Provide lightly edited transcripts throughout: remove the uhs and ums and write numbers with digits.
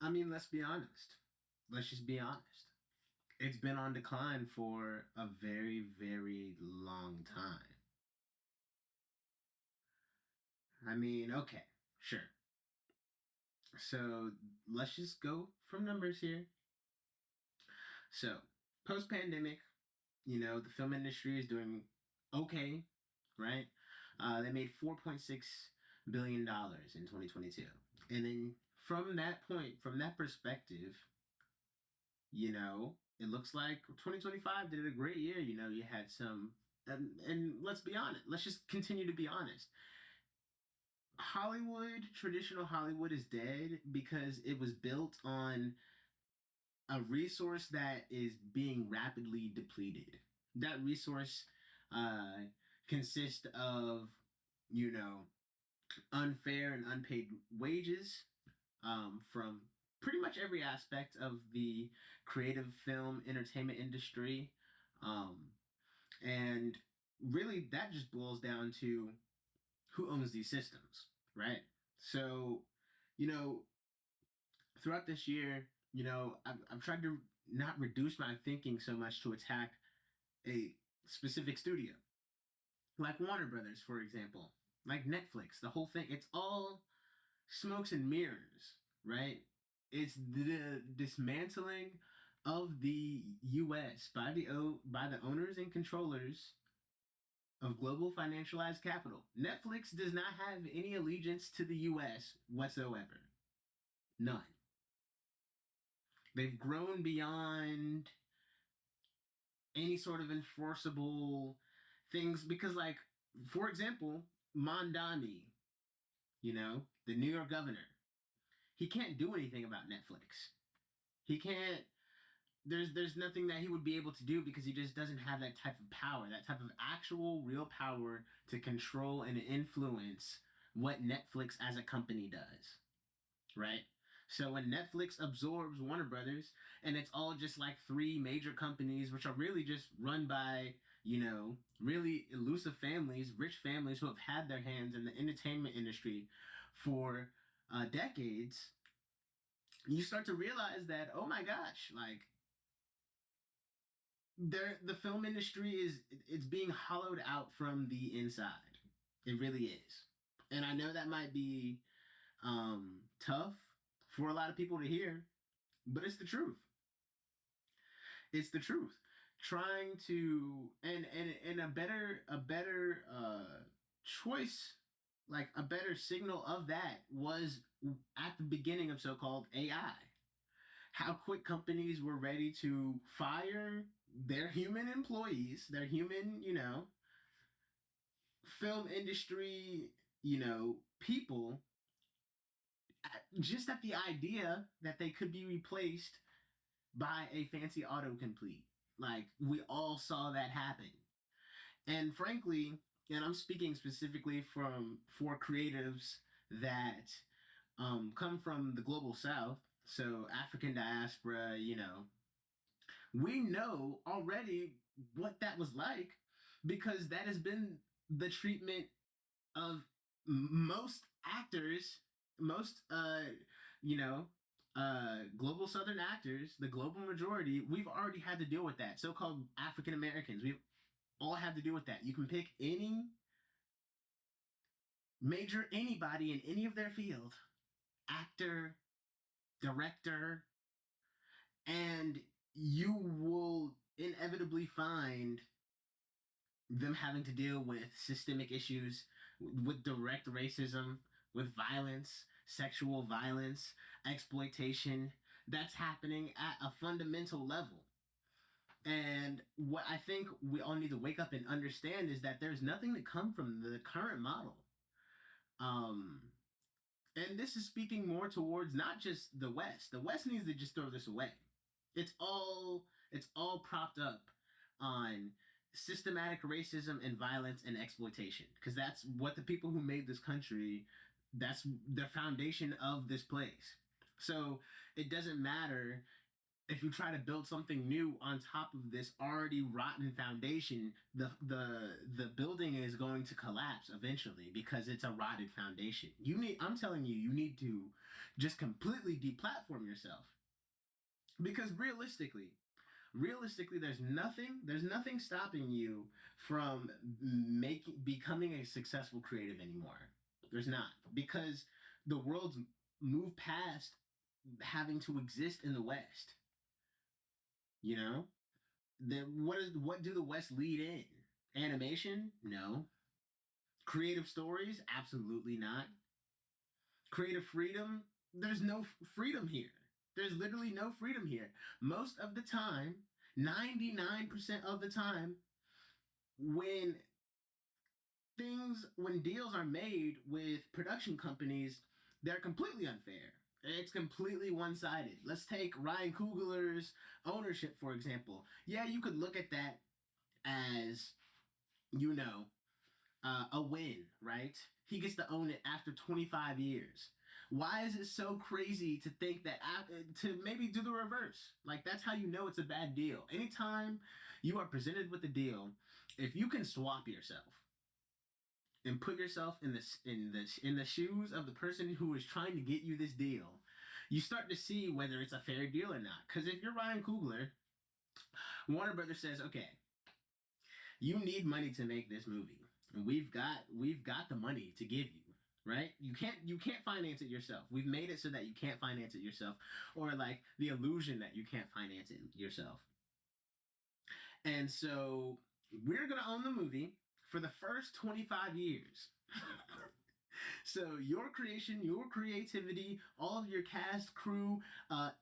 I mean, let's be honest. Let's just be honest. It's been on decline for a very, very long time. I mean, okay, sure. So let's just go from numbers here. So, post pandemic, the film industry is doing okay, right? They made $4.6 billion in 2022. And then from that point, from that perspective, it looks like 2025 did a great year. You had some, and let's be honest, let's just continue to be honest. Hollywood, traditional Hollywood is dead because it was built on a resource that is being rapidly depleted. That resource uh, consists of, you know, unfair and unpaid wages from pretty much every aspect of the creative film entertainment industry. Um, and really, that just boils down to who owns these systems, right? So, you know, throughout this year, I've tried to not reduce my thinking so much to attack a specific studio, like Warner Brothers, for example, like Netflix, the whole thing. It's all smokes and mirrors, right? It's the dismantling of the U.S. by the owners and controllers of global financialized capital. Netflix does not have any allegiance to the U.S. whatsoever. None. They've grown beyond any sort of enforceable things because, like, for example, Mondani, the New York governor, he can't do anything about Netflix. He can't. There's nothing that he would be able to do because he just doesn't have that type of power, that type of actual real power to control and influence what Netflix as a company does, right? So when Netflix absorbs Warner Brothers, and it's all just like three major companies, which are really just run by, really elusive families, rich families who have had their hands in the entertainment industry for decades, you start to realize that, oh my gosh, like, the film industry it's being hollowed out from the inside. It really is. And I know that might be tough for a lot of people to hear, but it's the truth. It's the truth. Trying to and a better choice, like a better signal of that was at the beginning of so-called AI. How quick companies were ready to fire their human employees, their human, film industry, people, just at the idea that they could be replaced by a fancy autocomplete. Like, we all saw that happen. And frankly, and I'm speaking specifically from for creatives that come from the global south, so African diaspora, we know already what that was like because that has been the treatment of most actors, most you know, global Southern actors, the global majority. We've already had to deal with that. So-called African Americans, we've all had to deal with that. You can pick any major anybody in any of their field, actor, director, and you will inevitably find them having to deal with systemic issues, with direct racism, with violence, sexual violence, exploitation that's happening at a fundamental level. And what I think we all need to wake up and understand is that there's nothing to come from the current model. Um, and this is speaking more towards not just the West. The West needs to just throw this away. It's all propped up on systematic racism and violence and exploitation because that's what the people who made this country, that's the foundation of this place. So it doesn't matter If you try to build something new on top of this already rotten foundation, the building is going to collapse eventually because it's a rotted foundation. I'm telling you, you need to just completely deplatform yourself. Because realistically there's nothing stopping you from making becoming a successful creative anymore. There's not, because the world's moved past having to exist in the West. You know, what do the West lead in? Animation? No. Creative stories? Absolutely not. Creative freedom? There's no freedom here. There's literally no freedom here. Most of the time, 99% of the time, when when deals are made with production companies, they're completely unfair. It's completely one sided. Let's take Ryan Coogler's ownership, for example. Yeah, you could look at that as, you know, a win, right? He gets to own it after 25 years. Why is it so crazy to think that to maybe do the reverse? Like, that's how you know it's a bad deal. Anytime you are presented with a deal, if you can swap yourself and put yourself in the shoes of the person who is trying to get you this deal, you start to see whether it's a fair deal or not. Because if you're Ryan Coogler, Warner Brothers says, okay, you need money to make this movie, and we've got the money to give you. Right? You can't finance it yourself. We've made it so that you can't finance it yourself, or like the illusion that you can't finance it yourself. And so we're gonna own the movie for the first 25 years. So your creation, your creativity, all of your cast, crew,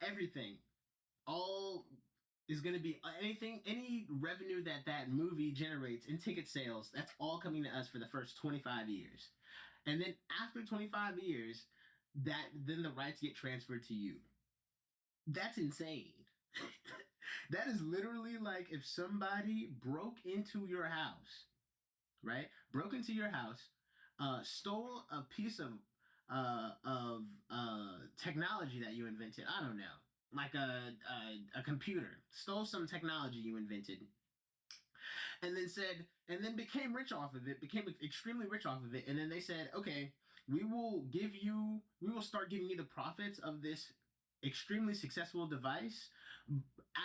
everything, all is going to be any revenue that that movie generates in ticket sales. That's all coming to us for the first 25 years, and then after 25 years, then the rights get transferred to you. That's insane. That is literally like if somebody broke into your house, right? Broke into your house, stole a piece of technology that you invented. I don't know, like a computer. Stole some technology you invented, and then said, and then became rich off of it. Became extremely rich off of it, and then they said, okay, we will start giving you the profits of this extremely successful device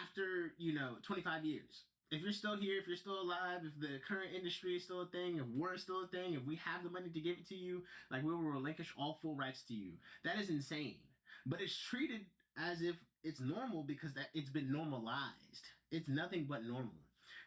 after 25 years. If you're still here, if you're still alive, if the current industry is still a thing, if we're still a thing, if we have the money to give it to you, like, we will relinquish all full rights to you. That is insane. But it's treated as if it's normal because that it's been normalized. It's nothing but normal.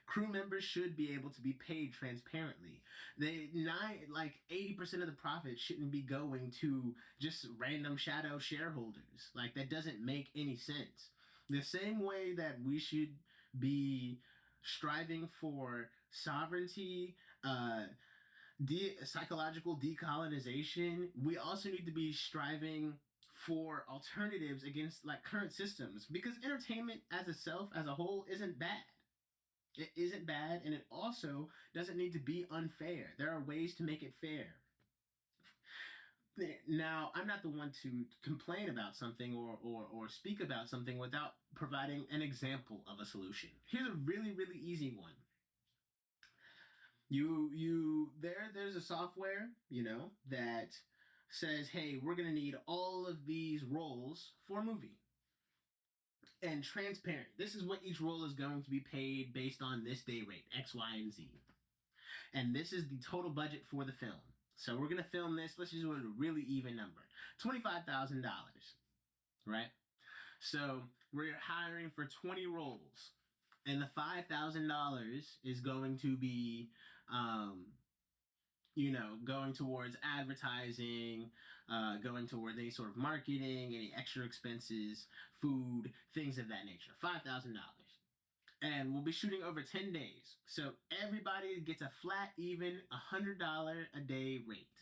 Crew members should be able to be paid transparently. They nine like 80% of the profit shouldn't be going to just random shadow shareholders. Like, that doesn't make any sense. The same way that we should be striving for sovereignty, psychological decolonization, we also need to be striving for alternatives against like current systems, because entertainment as a whole isn't bad. It isn't bad, and it also doesn't need to be unfair. There are ways to make it fair. Now, I'm not the one to complain about something or speak about something without providing an example of a solution. Here's a really, really easy one. There's a software, that says, hey, we're gonna need all of these roles for a movie. And transparent. This is what each role is going to be paid based on this day rate, X, Y, and Z. And this is the total budget for the film. So we're gonna film this. Let's just do a really even number, $25,000, right? So we're hiring for 20 roles, and the $5,000 is going to be, going towards advertising, going towards any sort of marketing, any extra expenses, food, things of that nature. $5,000. And we'll be shooting over 10 days. So everybody gets a flat, even $100 a day rate.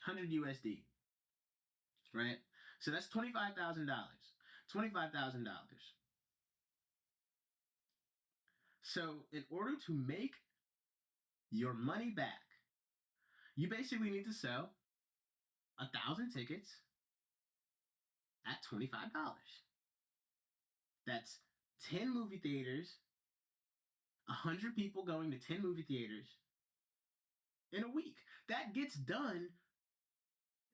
100 USD. Right? So that's $25,000. $25,000. So in order to make your money back, you basically need to sell 1,000 tickets at $25. That's 10 movie theaters, 100 people going to 10 movie theaters in a week. That gets done.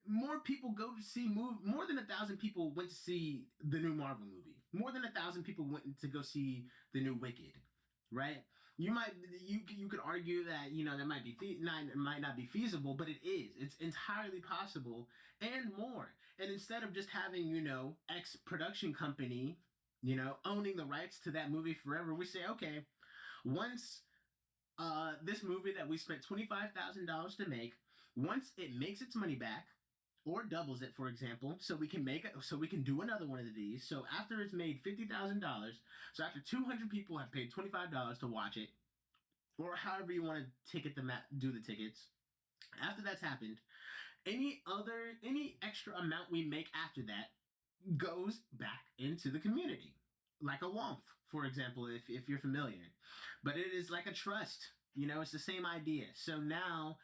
More people go to see more than 1,000 people went to see the new Marvel movie. More than 1,000 people went to go see the new Wicked, right? You could argue that that might be might not be feasible, but it is. It's entirely possible and more. And instead of just having X production company owning the rights to that movie forever, we say okay, once this movie that we spent $25,000 to make, once it makes its money back or doubles it, for example, so we can make it, so we can do another one of these. So after it's made $50,000, so after 200 people have paid $25 to watch it, or however you want to do the tickets. After that's happened, any extra amount we make after that goes back into the community, like a WOMF, for example, if you're familiar. But it is like a trust. It's the same idea. So now,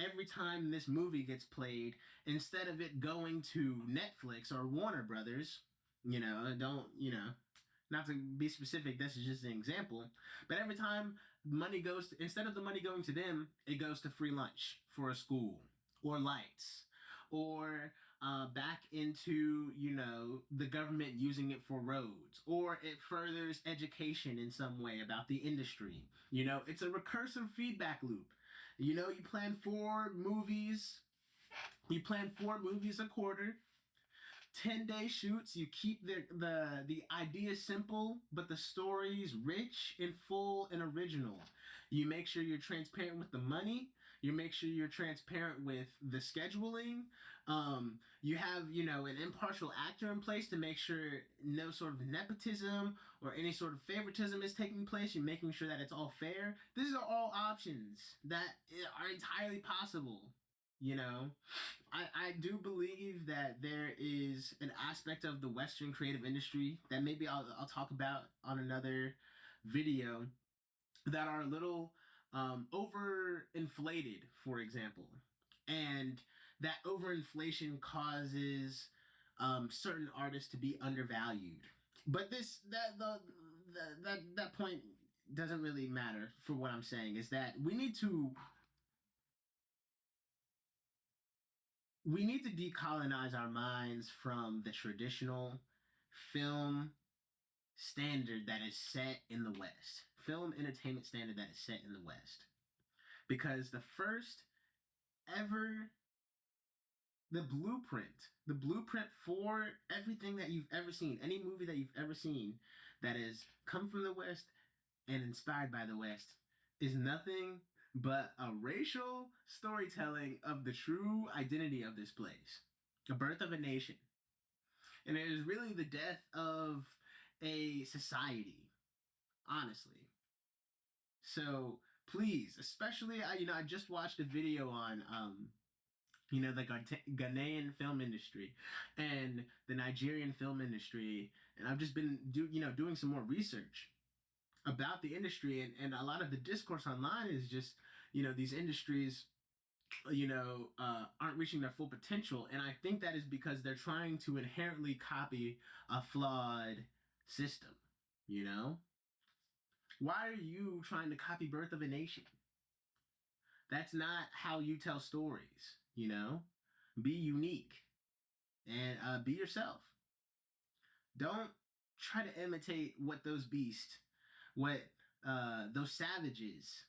every time this movie gets played, instead of it going to Netflix or Warner Brothers, don't, not to be specific, this is just an example, but every time instead of the money going to them, it goes to free lunch for a school, or lights, or back into the government using it for roads, or it furthers education in some way about the industry. It's a recursive feedback loop. You plan 4 movies a quarter, 10-day shoots. You keep the idea simple, but the story's rich and full and original. You make sure you're transparent with the money. You make sure you're transparent with the scheduling. You have an impartial actor in place to make sure no sort of nepotism or any sort of favoritism is taking place. You're making sure that it's all fair. These are all options that are entirely possible. I do believe that there is an aspect of the Western creative industry that maybe I'll talk about on another video that are a little overinflated, for example, and that overinflation causes certain artists to be undervalued. But that point doesn't really matter for what I'm saying. Is that we need to decolonize our minds from the traditional film standard that is set in the West, film entertainment standard that is set in the West. Because the first ever, the blueprint for everything that you've ever seen, any movie that you've ever seen that has come from the West and inspired by the West, is nothing but a racial storytelling of the true identity of this place. A birth of a nation. And it is really the death of a society, honestly. So please, especially I just watched a video on the Ghanaian film industry and the Nigerian film industry, and I've just been doing some more research about the industry, and a lot of the discourse online is just these industries aren't reaching their full potential, and I think that is because they're trying to inherently copy a flawed system. Why are you trying to copy Birth of a Nation? That's not how you tell stories. Be unique and be yourself. Don't try to imitate what those beasts, what those savages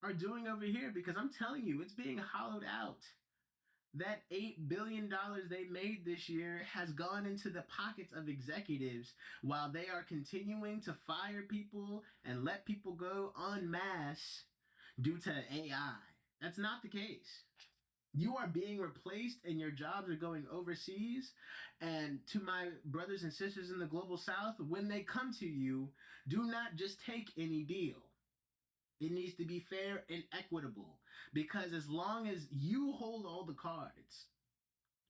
are doing over here, because I'm telling you, it's being hollowed out. That $8 billion they made this year has gone into the pockets of executives while they are continuing to fire people and let people go en masse due to AI. That's not the case. You are being replaced and your jobs are going overseas. And to my brothers and sisters in the global south, when they come to you, do not just take any deal. It needs to be fair and equitable, because as long as you hold all the cards,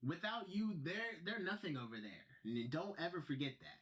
without you, they're nothing over there. And don't ever forget that.